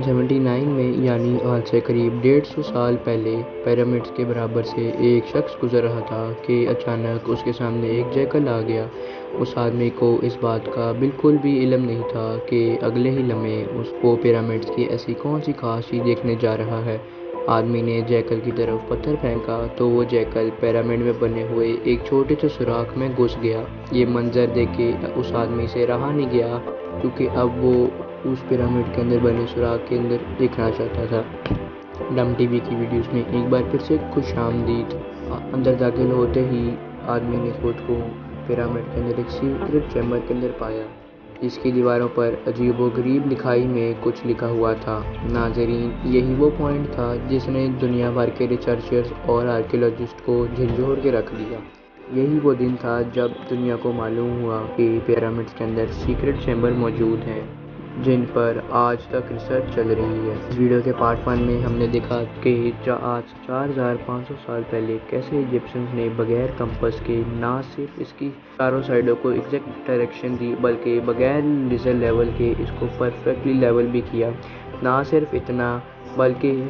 79 میں یعنی آج سے قریب 150 سال پہلے پیرامڈس کے برابر سے ایک شخص گزر رہا تھا کہ اچانک اس کے سامنے ایک جیکل آ گیا۔ اس آدمی کو اس بات کا بالکل بھی علم نہیں تھا کہ اگلے ہی لمحے اس کو پیرامڈس کی ایسی کون سی خاص چیز دیکھنے جا رہا ہے۔ آدمی نے جیکل کی طرف پتھر پھینکا تو وہ جیکل پیرامڈ میں بنے ہوئے ایک چھوٹے سے سوراخ میں گھس گیا۔ یہ منظر دیکھ کے اس آدمی سے رہا نہیں گیا کیونکہ اب وہ اس پیرامڈ کے اندر بنے سوراخ کے اندر دیکھنا چاہتا تھا۔ ڈم ٹی وی کی ویڈیوز میں ایک بار پھر سے خوش آمدید۔ اندر داخل ہوتے ہی آدمی نے خود کو پیرامڈ کے اندر ایک سیکرٹ چیمبر کے اندر پایا جس کی دیواروں پر عجیب و غریب لکھائی میں کچھ لکھا ہوا تھا۔ ناظرین، یہی وہ پوائنٹ تھا جس نے دنیا بھر کے ریسرچرز اور آرکیولوجسٹ کو جھنجھوڑ کے رکھ دیا۔ یہی وہ دن تھا جب دنیا کو معلوم ہوا کہ پیرامڈس کے اندر سیکرٹ چیمبر موجود ہیں جن پر آج تک ریسرچ چل رہی ہے۔ اس ویڈیو کے پارٹ 1 میں ہم نے دیکھا کہ آج سے 4500 سال پہلے کیسے ایجپشنز نے بغیر کمپس کے نہ صرف اس کی چاروں سائڈوں کو ایگزیکٹ ڈائریکشن دی بلکہ بغیر لیزر لیول کے اس کو پرفیکٹلی لیول بھی کیا۔ نہ صرف اتنا بلکہ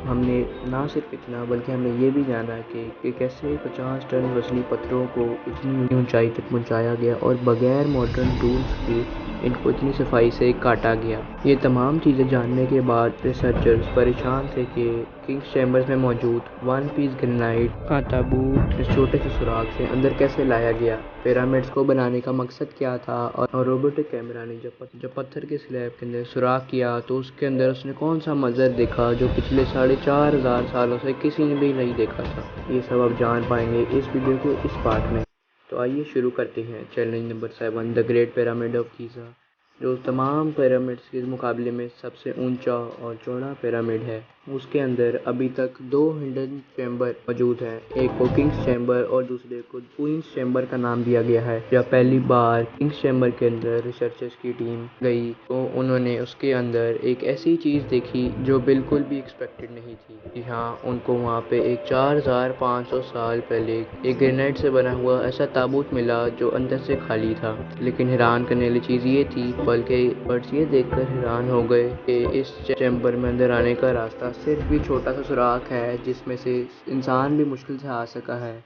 ہم نے یہ بھی جانا کہ کیسے 50 ٹن وزنی پتھروں کو اتنی اونچائی تک پہنچایا گیا اور بغیر ماڈرن ٹولز کے ان کو اتنی صفائی سے کاٹا گیا۔ یہ تمام چیزیں جاننے کے بعد ریسرچرز پریشان تھے کہ کنگز چیمبرز میں موجود 1 پیس گرینائٹ کا تابوت اس چھوٹے سے سوراخ سے اندر کیسے لایا گیا۔ پیرامڈس کو بنانے کا مقصد کیا تھا اور روبوٹک کیمرہ نے جب پتھر کے سلیب کے اندر سوراخ کیا تو اس کے اندر اس نے کون سا منظر دیکھا جو پچھلے 4500 سالوں سے کسی نے بھی نہیں دیکھا تھا۔ یہ سب آپ جان پائیں گے اس ویڈیو کے اس پارٹ میں۔ تو آئیے شروع کرتے ہیں۔ Challenge number 7، the great pyramid of Giza, جو تمام پیرامڈس کے مقابلے میں سب سے اونچا اور چوڑا پیرامڈ ہے۔ اس کے اندر ابھی تک 2 ہڈن چیمبر موجود ہیں، ایک کو کنگز چیمبر اور دوسرے کو کوئنز چیمبر کا نام دیا گیا ہے۔ جب پہلی بار کنگز چیمبر کے اندر ریسرچرز کی ٹیم گئی تو انہوں نے اس کے اندر ایک ایسی چیز دیکھی جو بالکل بھی ایکسپیکٹڈ نہیں تھی۔ جی ہاں، ان کو وہاں پہ ایک 4500 سال پہلے ایک گرینائٹ سے بنا ہوا ایسا تابوت ملا جو اندر سے خالی تھا۔ لیکن حیران کرنے والی چیز یہ تھی، بلکہ ایکسپرٹس یہ دیکھ کر حیران ہو گئے کہ اس چیمبر میں اندر آنے کا راستہ صرف بھی چھوٹا سا سوراخ ہے جس میں سے انسان بھی مشکل سے آ سکا ہے۔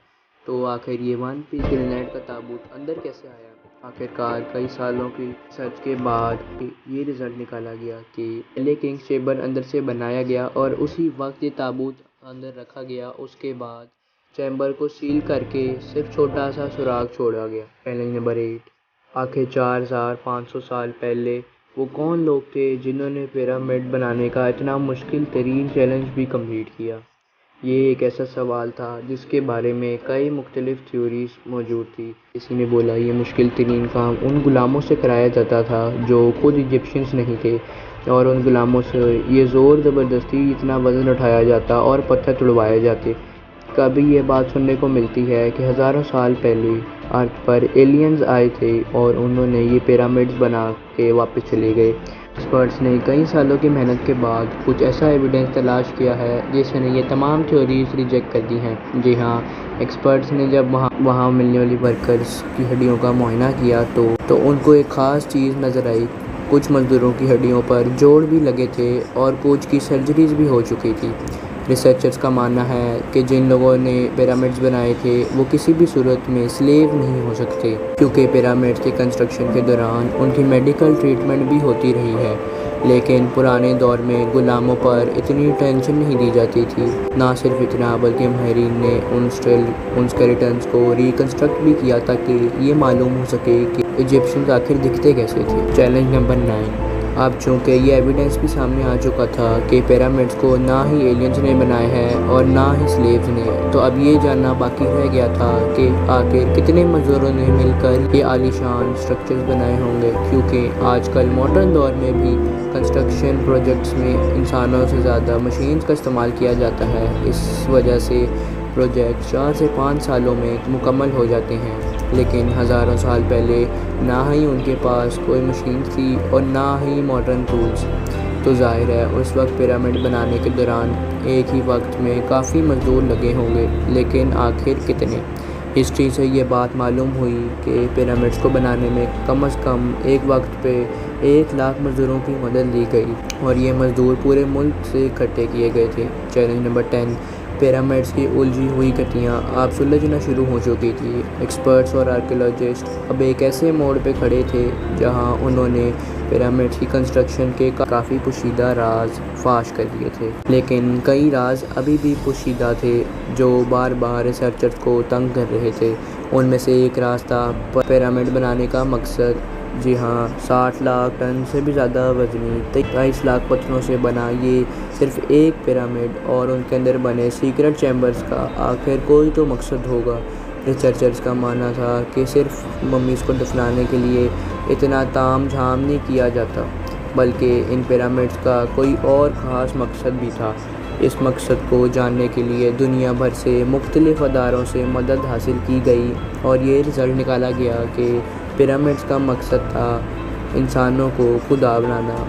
تو آخر یہ 1 پیس گرینائٹ کا تابوت اندر کیسے آیا؟ آخرکار کئی سالوں کی ریسرچ کے بعد یہ رزلٹ نکالا گیا کہ پہلے کنگز چیمبر اندر سے بنایا گیا اور اسی وقت یہ تابوت اندر رکھا گیا۔ اس کے بعد چیمبر کو سیل کر کے صرف چھوٹا سا سوراخ چھوڑا گیا۔ چیلنج نمبر 8، آخر 4500 سال پہلے وہ کون لوگ تھے جنہوں نے پیرامڈ بنانے کا اتنا مشکل ترین چیلنج بھی کمپلیٹ کیا؟ یہ ایک ایسا سوال تھا جس کے بارے میں کئی مختلف تھیوریز موجود تھی۔ کسی نے بولا یہ مشکل ترین کام ان غلاموں سے کرایا جاتا تھا جو خود ایجپشنز نہیں تھے اور ان غلاموں سے یہ زور زبردستی اتنا وزن اٹھایا جاتا اور پتھر توڑوائے جاتے۔ کبھی یہ بات سننے کو ملتی ہے کہ ہزاروں سال پہلے ارتھ پر ایلینز آئے تھے اور انہوں نے یہ پیرامڈز بنا کے واپس چلے گئے۔ ایکسپرٹس نے کئی سالوں کی محنت کے بعد کچھ ایسا ایویڈنس تلاش کیا ہے جس نے یہ تمام تھیوریز ریجیکٹ کر دی ہیں۔ جی ہاں، ایکسپرٹس نے جب وہاں ملنے والی ورکرز کی ہڈیوں کا معائنہ کیا تو ان کو ایک خاص چیز نظر آئی۔ کچھ مزدوروں کی ہڈیوں پر جوڑ بھی لگے تھے اور کچھ کی سرجریز بھی ہو چکی تھی۔ ریسرچرز کا ماننا ہے کہ جن لوگوں نے پیرامڈز بنائے تھے وہ کسی بھی صورت میں سلیو نہیں ہو سکتے کیونکہ پیرامڈز کے کنسٹرکشن کے دوران ان کی میڈیکل ٹریٹمنٹ بھی ہوتی رہی ہے۔ لیکن پرانے دور میں غلاموں پر اتنی ٹینشن نہیں دی جاتی تھی۔ نہ صرف اتنا بلکہ ماہرین نے ان اسکیلیٹنز کو ریکنسٹرکٹ بھی کیا تاکہ یہ معلوم ہو سکے کہ ایجپشنز آخر دکھتے کیسے تھے۔ چیلنج نمبر 9، اب چونکہ یہ ایویڈنس بھی سامنے آ چکا تھا کہ پیرامڈس کو نہ ہی ایلینز نے بنائے ہیں اور نہ ہی سلیوز نے، تو اب یہ جاننا باقی رہ گیا تھا کہ آخر کتنے مزدوروں نے مل کر یہ عالیشان اسٹرکچرز بنائے ہوں گے، کیونکہ آج کل ماڈرن دور میں بھی کنسٹرکشن پروجیکٹس میں انسانوں سے زیادہ مشینز کا استعمال کیا جاتا ہے۔ اس وجہ سے پروجیکٹ 4 سے 5 سالوں میں مکمل ہو جاتے ہیں، لیکن ہزاروں سال پہلے نہ ہی ان کے پاس کوئی مشین تھی اور نہ ہی ماڈرن ٹولز۔ تو ظاہر ہے اس وقت پیرامڈ بنانے کے دوران ایک ہی وقت میں کافی مزدور لگے ہوں گے، لیکن آخر کتنے؟ ہسٹری سے یہ بات معلوم ہوئی کہ پیرامڈس کو بنانے میں کم از کم ایک وقت پہ 1,00,000 مزدوروں کی مدد لی گئی اور یہ مزدور پورے ملک سے اکٹھے کیے گئے تھے۔ چیلنج نمبر 10، پیرامڈس کی الجھی ہوئی گٹیاں اب سلجھنا شروع ہو چکی تھی۔ ایکسپرٹس اور آرکیولوجسٹ اب ایک ایسے موڑ پہ کھڑے تھے جہاں انہوں نے پیرامڈس کی کنسٹرکشن کے کافی پوشیدہ راز فاش کر دیے تھے، لیکن کئی راز ابھی بھی پوشیدہ تھے جو بار بار ریسرچرز کو تنگ کر رہے تھے۔ ان میں سے ایک راز تھا پیرامڈ بنانے کا مقصد۔ جی ہاں، 60 لاکھ ٹن سے بھی زیادہ وزنی 23 لاکھ پتھروں سے بنا یہ صرف ایک پیرامڈ اور ان کے اندر بنے سیکرٹ چیمبرز کا آخر کوئی تو مقصد ہوگا۔ ریسرچرز کا ماننا تھا کہ صرف ممیز کو دفنانے کے لیے اتنا تام جھام نہیں کیا جاتا، بلکہ ان پیرامڈز کا کوئی اور خاص مقصد بھی تھا۔ اس مقصد کو جاننے کے لیے دنیا بھر سے مختلف اداروں سے مدد حاصل کی گئی اور یہ رزلٹ نکالا گیا کہ پیرامڈس کا مقصد تھا انسانوں کو خدا بنانا۔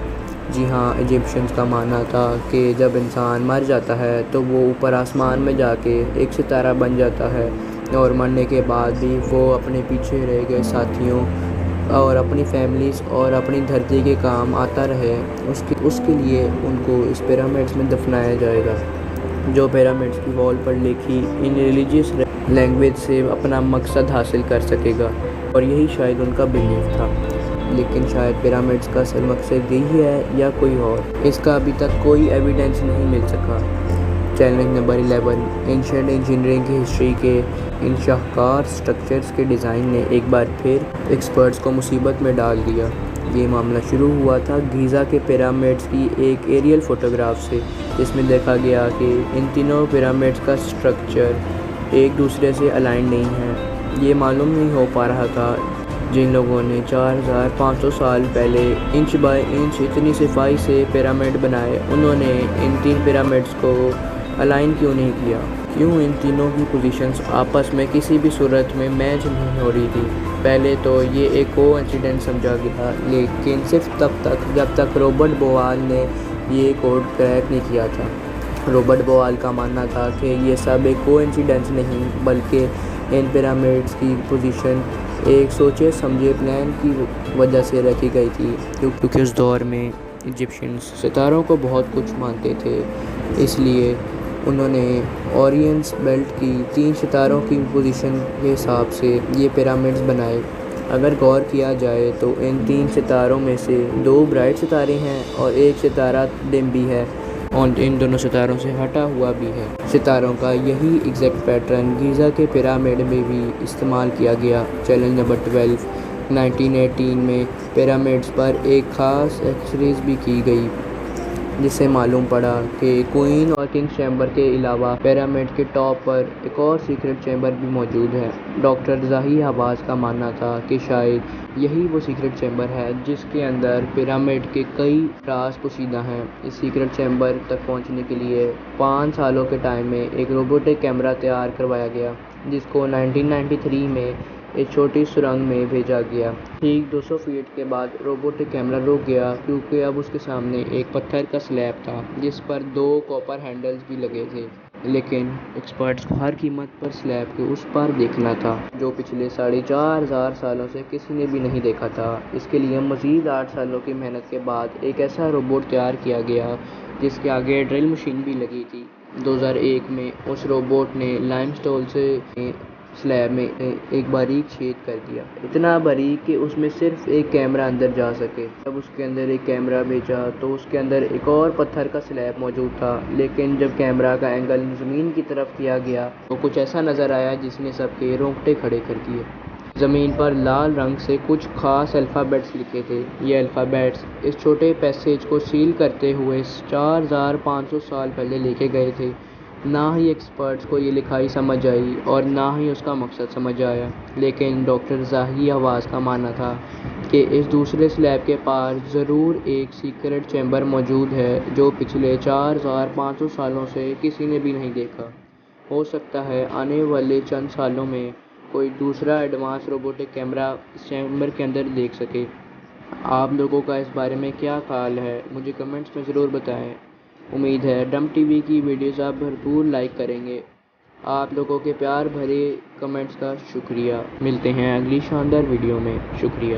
جی ہاں، ایجپشنز کا ماننا تھا کہ جب انسان مر جاتا ہے تو وہ اوپر آسمان میں جا کے ایک ستارہ بن جاتا ہے اور مرنے کے بعد بھی وہ اپنے پیچھے رہ گئے ساتھیوں اور اپنی فیملیز اور اپنی دھرتی کے کام آتا رہے، اس کے لیے ان کو اس پیرامڈس میں دفنایا جائے گا، جو پیرامڈس کی وال پر لکھی ان ریلیجیس لینگویج سے اپنا مقصد حاصل کر سکے گا، اور یہی شاید ان کا بلیف تھا۔ لیکن شاید پیرامڈس کا اصل مقصد یہی ہے یا کوئی اور، اس کا ابھی تک کوئی ایویڈنس نہیں مل سکا۔ چیلنج نمبر 11، اینشینٹ انجینئرنگ کی ہسٹری کے ان شاہکار سٹرکچرز کے ڈیزائن نے ایک بار پھر ایکسپرٹس کو مصیبت میں ڈال دیا۔ یہ معاملہ شروع ہوا تھا گیزا کے پیرامڈس کی ایک ایریل فوٹوگراف سے، جس میں دیکھا گیا کہ ان تینوں پیرامڈس کا سٹرکچر ایک دوسرے سے الائن نہیں ہے۔ یہ معلوم نہیں ہو پا رہا تھا جن لوگوں نے 4500 سال پہلے انچ بائی انچ اتنی صفائی سے پیرامڈ بنائے، انہوں نے ان تین پیرامڈس کو الائن کیوں نہیں کیا؟ کیوں ان تینوں کی پوزیشنز آپس میں کسی بھی صورت میں میچ نہیں ہو رہی تھی؟ پہلے تو یہ ایک کو انسیڈنٹ سمجھا گیا، لیکن صرف تب تک جب تک رابرٹ بوال نے یہ کوڈ کریک نہیں کیا تھا۔ رابرٹ بوال کا ماننا تھا کہ یہ سب ایک کو انسیڈنس نہیں، بلکہ ان پیرامڈس کی پوزیشن ایک سوچے سمجھے پلان کی وجہ سے رکھی گئی تھی، کیونکہ اس دور میں ایجپشنز ستاروں کو بہت کچھ مانتے تھے۔ اس لیے انہوں نے اوریئنس بیلٹ کی 3 ستاروں کی پوزیشن کے حساب سے یہ پیرامڈس بنائے۔ اگر غور کیا جائے تو ان 3 ستاروں میں سے 2 برائٹ ستارے ہیں اور ایک ستارہ ڈم بھی ہے، اور ان دونوں ستاروں سے ہٹا ہوا بھی ہے۔ ستاروں کا یہی ایگزیکٹ پیٹرن گیزا کے پیرامڈ میں بھی استعمال کیا گیا۔ چیلنج نمبر 12، 1918 میں پیرامڈس پر ایک خاص ایکسرسائز بھی کی گئی، جس سے معلوم پڑا کہ کوئن اور کنگ چیمبر کے علاوہ پیرامڈ کے ٹاپ پر ایک اور سیکرٹ چیمبر بھی موجود ہے۔ ڈاکٹر زاہی حواس کا ماننا تھا کہ شاید یہی وہ سیکرٹ چیمبر ہے جس کے اندر پیرامڈ کے کئی راز پوشیدہ ہیں۔ اس سیکرٹ چیمبر تک پہنچنے کے لیے 5 سالوں کے ٹائم میں ایک روبوٹک کیمرہ تیار کروایا گیا، جس کو 1993 میں ایک چھوٹی سرنگ میں بھیجا گیا۔ ٹھیک 200 فیٹ کے بعد روبوٹک کیمرہ رک گیا، کیونکہ اب اس کے سامنے ایک پتھر کا سلیب تھا جس پر 2 کاپر ہینڈلز بھی لگے تھے، لیکن ایکسپرٹس کو ہر قیمت پر سلیب کے اس پار دیکھنا تھا جو پچھلے 4500 سالوں سے کسی نے بھی نہیں دیکھا تھا۔ اس کے لیے مزید 8 سالوں کی محنت کے بعد ایک ایسا روبوٹ تیار کیا گیا جس کے آگے ڈرل مشین بھی لگی تھی۔ 2001 میں اس روبوٹ نے لائم سٹون سے سلیب میں ایک باریک چھید کر دیا، اتنا باریک کہ اس میں صرف ایک کیمرہ اندر جا سکے۔ جب اس کے اندر ایک کیمرہ بھیجا تو اس کے اندر ایک اور پتھر کا سلیب موجود تھا، لیکن جب کیمرہ کا اینگل زمین کی طرف کیا گیا تو کچھ ایسا نظر آیا جس نے سب کے رونگٹے کھڑے کر دیے۔ زمین پر لال رنگ سے کچھ خاص الفابیٹس لکھے تھے۔ یہ الفابیٹس اس چھوٹے پیسیج کو سیل کرتے ہوئے 4500 سال پہلے لکھے گئے تھے۔ نہ ہی ایکسپرٹس کو یہ لکھائی سمجھ آئی اور نہ ہی اس کا مقصد سمجھ آیا، لیکن ڈاکٹر زاہی حواس کا ماننا تھا کہ اس دوسرے سلیب کے پار ضرور ایک سیکرٹ چیمبر موجود ہے جو پچھلے 4500 سالوں سے کسی نے بھی نہیں دیکھا۔ ہو سکتا ہے آنے والے چند سالوں میں کوئی دوسرا ایڈوانس روبوٹک کیمرہ اس چیمبر کے اندر دیکھ سکے۔ آپ لوگوں کا اس بارے میں کیا خیال ہے؟ مجھے کمنٹس میں ضرور بتائیں۔ امید ہے ڈم ٹی وی کی ویڈیوز آپ بھرپور لائک کریں گے۔ آپ لوگوں کے پیار بھرے کمنٹس کا شکریہ. ملتے ہیں اگلی شاندار ویڈیو میں. شکریہ.